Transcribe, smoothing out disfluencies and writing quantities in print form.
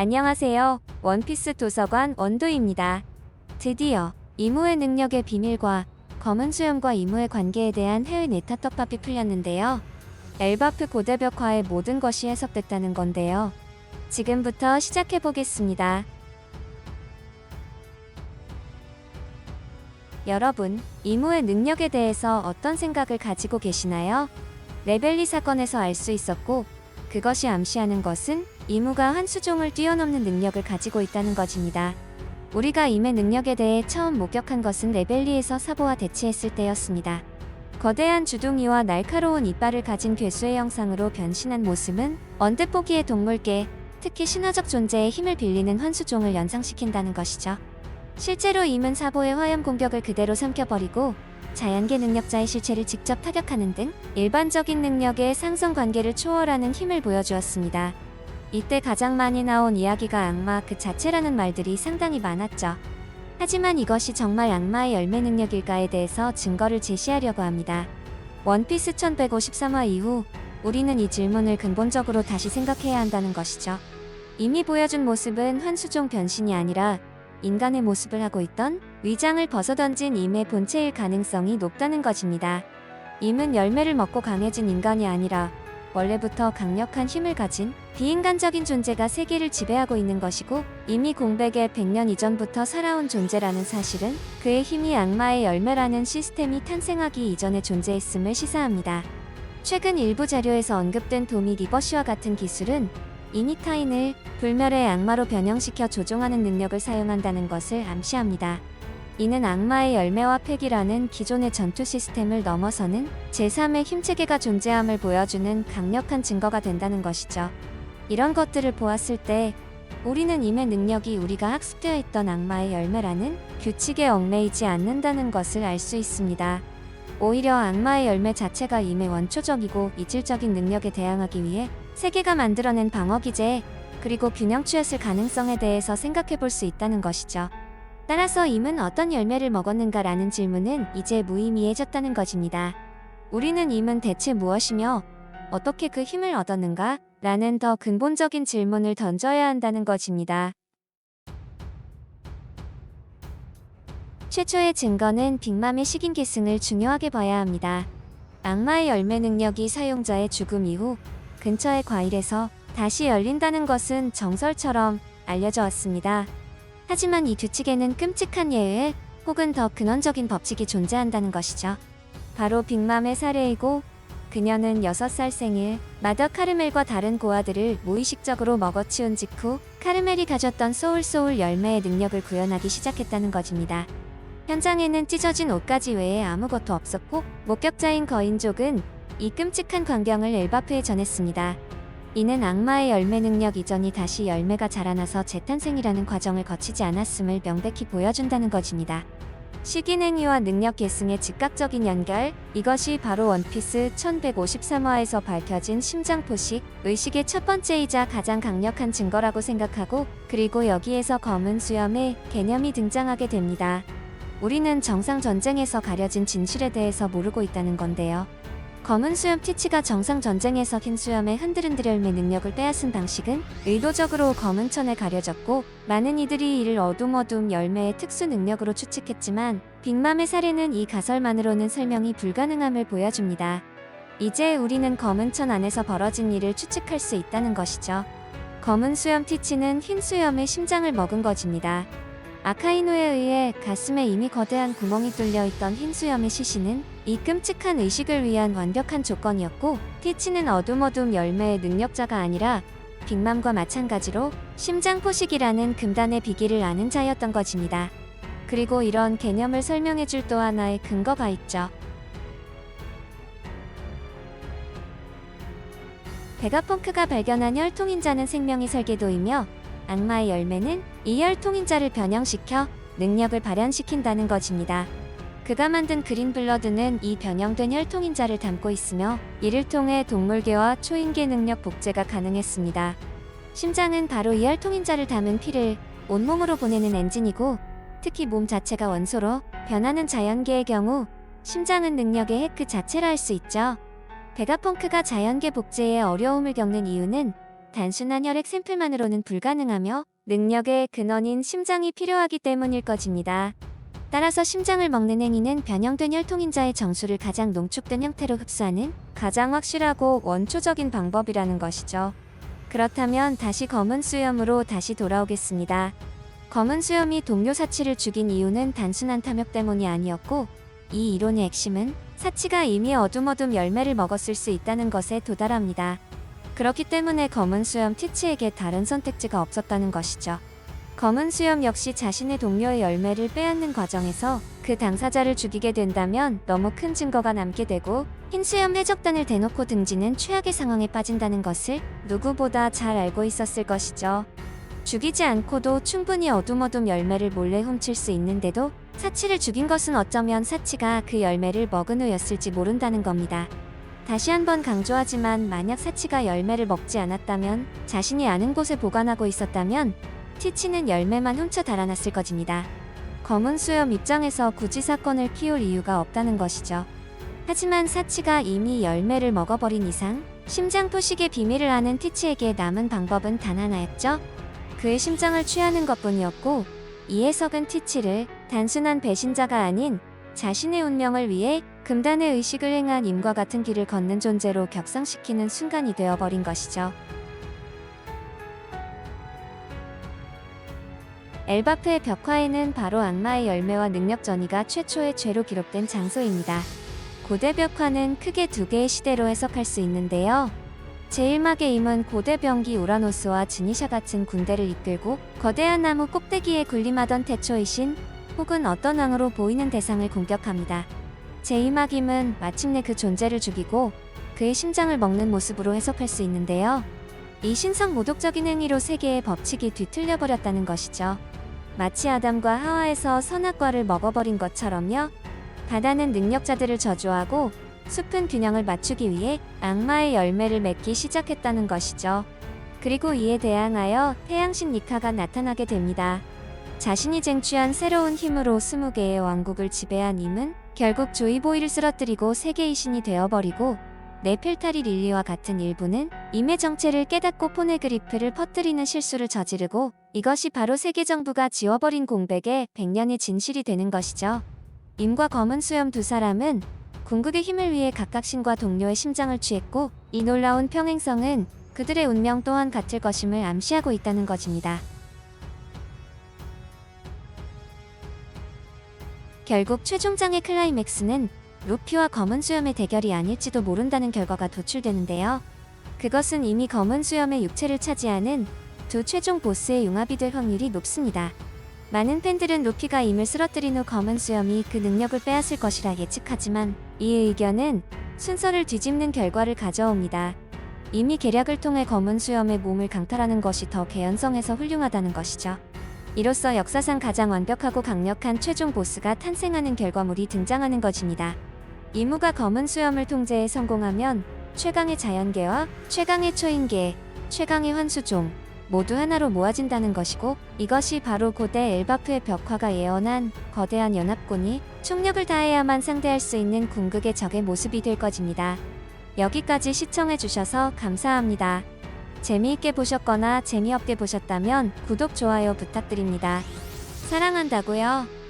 안녕하세요. 원피스 도서관 원도입니다. 드디어 이무의 능력의 비밀과 검은 수염과 이무의 관계에 대한 해외 네타 떡밥이 풀렸는데요. 엘바프 고대벽화의 모든 것이 해석됐다는 건데요. 지금부터 시작해보겠습니다. 여러분, 이무의 능력에 대해서 어떤 생각을 가지고 계시나요? 레벨리 사건에서 알 수 있었고, 그것이 암시하는 것은 이무가 한 수종을 뛰어넘는 능력을 가지고 있다는 것입니다. 우리가 임의 능력에 대해 처음 목격한 것은 레벨리에서 사보와 대치했을 때였습니다. 거대한 주둥이와 날카로운 이빨을 가진 괴수의 형상으로 변신한 모습은 언뜻 보기에 동물계, 특히 신화적 존재의 힘을 빌리는 환수종을 연상시킨다는 것이죠. 실제로 임은 사보의 화염 공격을 그대로 삼켜버리고 자연계 능력자의 실체를 직접 타격하는 등 일반적인 능력의 상성 관계를 초월하는 힘을 보여주었습니다. 이때 가장 많이 나온 이야기가 악마 그 자체라는 말들이 상당히 많았죠. 하지만 이것이 정말 악마의 열매 능력일까에 대해서 증거를 제시하려고 합니다. 원피스 1153화 이후 우리는 이 질문을 근본적으로 다시 생각해야 한다는 것이죠. 이미 보여준 모습은 환수종 변신이 아니라 인간의 모습을 하고 있던 위장을 벗어던진 임의 본체일 가능성이 높다는 것입니다. 임은 열매를 먹고 강해진 인간이 아니라 원래부터 강력한 힘을 가진 비인간적인 존재가 세계를 지배하고 있는 것이고, 이미 공백의 100년 이전부터 살아온 존재라는 사실은 그의 힘이 악마의 열매라는 시스템이 탄생하기 이전에 존재했음을 시사합니다. 최근 일부 자료에서 언급된 도미 리버시와 같은 기술은 이니타인을 불멸의 악마로 변형시켜 조종하는 능력을 사용한다는 것을 암시합니다. 이는 악마의 열매와 팩이라는 기존의 전투 시스템을 넘어서는 제3의 힘체계가 존재함을 보여주는 강력한 증거가 된다는 것이죠. 이런 것들을 보았을 때 우리는 임의 능력이 우리가 학습되어 있던 악마의 열매라는 규칙에 얽매이지 않는다는 것을 알 수 있습니다. 오히려 악마의 열매 자체가 임의 원초적이고 이질적인 능력에 대항하기 위해 세계가 만들어낸 방어기제, 그리고 균형추였을 가능성에 대해서 생각해볼 수 있다는 것이죠. 따라서 임은 어떤 열매를 먹었는가라는 질문은 이제 무의미해졌다는 것입니다. 우리는 임은 대체 무엇이며 어떻게 그 힘을 얻었는가? 라는 더 근본적인 질문을 던져야 한다는 것입니다. 최초의 증거는 빅맘의 식인 계승을 중요하게 봐야 합니다. 악마의 열매 능력이 사용자의 죽음 이후 근처의 과일에서 다시 열린다는 것은 정설처럼 알려져 왔습니다. 하지만 이 규칙에는 끔찍한 예외 혹은 더 근원적인 법칙이 존재한다는 것이죠. 바로 빅맘의 사례이고, 그녀는 6살 생일 마더 카르멜과 다른 고아들을 무의식적으로 먹어치운 직후 카르멜이 가졌던 소울 열매의 능력을 구현하기 시작했다는 것입니다. 현장에는 찢어진 옷가지 외에 아무것도 없었고, 목격자인 거인족은 이 끔찍한 광경을 엘바프에 전했습니다. 이는 악마의 열매 능력 이전이 다시 열매가 자라나서 재탄생이라는 과정을 거치지 않았음을 명백히 보여준다는 것입니다. 식인 행위와 능력 계승의 즉각적인 연결, 이것이 바로 원피스 1153화에서 밝혀진 심장포식, 의식의 첫 번째이자 가장 강력한 증거라고 생각하고, 그리고 여기에서 검은 수염의 개념이 등장하게 됩니다. 우리는 정상 전쟁에서 가려진 진실에 대해서 모르고 있다는 건데요. 검은 수염 티치가 정상 전쟁에서 흰 수염의 흔들흔들 열매 능력을 빼앗은 방식은 의도적으로 검은 천에 가려졌고, 많은 이들이 이를 어둠 열매의 특수 능력으로 추측했지만 빅맘의 사례는 이 가설만으로는 설명이 불가능함을 보여줍니다. 이제 우리는 검은 천 안에서 벌어진 일을 추측할 수 있다는 것이죠. 검은 수염 티치는 흰 수염의 심장을 먹은 것입니다. 아카이노에 의해 가슴에 이미 거대한 구멍이 뚫려 있던 흰 수염의 시신은 이 끔찍한 의식을 위한 완벽한 조건이었고, 티치는 어둠 열매의 능력자가 아니라 빅맘과 마찬가지로 심장포식이라는 금단의 비기를 아는 자였던 것입니다. 그리고 이런 개념을 설명해줄 또 하나의 근거가 있죠. 베가펑크가 발견한 혈통인자는 생명의 설계도이며, 악마의 열매는 이 혈통인자를 변형시켜 능력을 발현시킨다는 것입니다. 그가 만든 그린블러드는 이 변형된 혈통인자를 담고 있으며, 이를 통해 동물계와 초인계 능력 복제가 가능했습니다. 심장은 바로 이 혈통인자를 담은 피를 온몸으로 보내는 엔진이고, 특히 몸 자체가 원소로 변하는 자연계의 경우 심장은 능력의 핵 그 자체라 할 수 있죠. 베가펑크가 자연계 복제에 어려움을 겪는 이유는 단순한 혈액 샘플만으로는 불가능하며 능력의 근원인 심장이 필요하기 때문일 것입니다. 따라서 심장을 먹는 행위는 변형된 혈통인자의 정수를 가장 농축된 형태로 흡수하는 가장 확실하고 원초적인 방법이라는 것이죠. 그렇다면 다시 검은 수염으로 다시 돌아오겠습니다. 검은 수염이 동료 사치를 죽인 이유는 단순한 탐욕 때문이 아니었고, 이 이론의 핵심은 사치가 이미 어둠어둠 열매를 먹었을 수 있다는 것에 도달합니다. 그렇기 때문에 검은 수염 티치에게 다른 선택지가 없었다는 것이죠. 검은 수염 역시 자신의 동료의 열매를 빼앗는 과정에서 그 당사자를 죽이게 된다면 너무 큰 증거가 남게 되고 흰 수염 해적단을 대놓고 등지는 최악의 상황에 빠진다는 것을 누구보다 잘 알고 있었을 것이죠. 죽이지 않고도 충분히 어둠어둠 열매를 몰래 훔칠 수 있는데도 사치를 죽인 것은 어쩌면 사치가 그 열매를 먹은 후였을지 모른다는 겁니다. 다시 한번 강조하지만 만약 사치가 열매를 먹지 않았다면, 자신이 아는 곳에 보관하고 있었다면 티치는 열매만 훔쳐 달아났을 것입니다. 검은 수염 입장에서 굳이 사건을 키울 이유가 없다는 것이죠. 하지만 사치가 이미 열매를 먹어버린 이상 심장 포식의 비밀을 아는 티치에게 남은 방법은 단 하나였죠. 그의 심장을 취하는 것뿐이었고, 이 해석은 티치를 단순한 배신자가 아닌 자신의 운명을 위해 금단의 의식을 행한 임과 같은 길을 걷는 존재로 격상시키는 순간이 되어버린 것이죠. 엘바프의 벽화에는 바로 악마의 열매와 능력 전이가 최초의 죄로 기록된 장소입니다. 고대 벽화는 크게 두 개의 시대로 해석할 수 있는데요. 제1막의 임은 고대 병기 우라노스와 드니샤 같은 군대를 이끌고 거대한 나무 꼭대기에 군림하던 태초의 신, 혹은 어떤 왕으로 보이는 대상을 공격합니다. 제2막 임은 마침내 그 존재를 죽이고 그의 심장을 먹는 모습으로 해석할 수 있는데요. 이 신성 모독적인 행위로 세계의 법칙이 뒤틀려버렸다는 것이죠. 마치 아담과 하와에서 선악과를 먹어버린 것처럼요. 바다는 능력자들을 저주하고 숲은 균형을 맞추기 위해 악마의 열매를 맺기 시작했다는 것이죠. 그리고 이에 대항하여 태양신 니카가 나타나게 됩니다. 자신이 쟁취한 새로운 힘으로 20개의 왕국을 지배한 임은 결국 조이보이를 쓰러뜨리고 세계의 신이 되어버리고, 네펠타리 릴리와 같은 일부는 임의 정체를 깨닫고 포네그리프를 퍼뜨리는 실수를 저지르고, 이것이 바로 세계 정부가 지워버린 공백의 100년의 진실이 되는 것이죠. 임과 검은 수염 두 사람은 궁극의 힘을 위해 각각 신과 동료의 심장을 취했고, 이 놀라운 평행성은 그들의 운명 또한 같을 것임을 암시하고 있다는 것입니다. 결국 최종장의 클라이맥스는 루피와 검은 수염의 대결이 아닐지도 모른다는 결과가 도출되는데요. 그것은 이미 검은 수염의 육체를 차지하는 두 최종 보스의 융합이 될 확률이 높습니다. 많은 팬들은 루피가 임을 쓰러뜨린 후 검은 수염이 그 능력을 빼앗을 것이라 예측하지만, 이 의견은 순서를 뒤집는 결과를 가져옵니다. 이미 계략을 통해 검은 수염의 몸을 강탈하는 것이 더 개연성에서 훌륭하다는 것이죠. 이로써 역사상 가장 완벽하고 강력한 최종 보스가 탄생하는 결과물이 등장하는 것입니다. 이무가 검은 수염을 통제에 성공하면 최강의 자연계와 최강의 초인계, 최강의 환수종 모두 하나로 모아진다는 것이고, 이것이 바로 고대 엘바프의 벽화가 예언한 거대한 연합군이 총력을 다해야만 상대할 수 있는 궁극의 적의 모습이 될 것입니다. 여기까지 시청해주셔서 감사합니다. 재미있게 보셨거나 재미없게 보셨다면 구독, 좋아요 부탁드립니다. 사랑한다고요.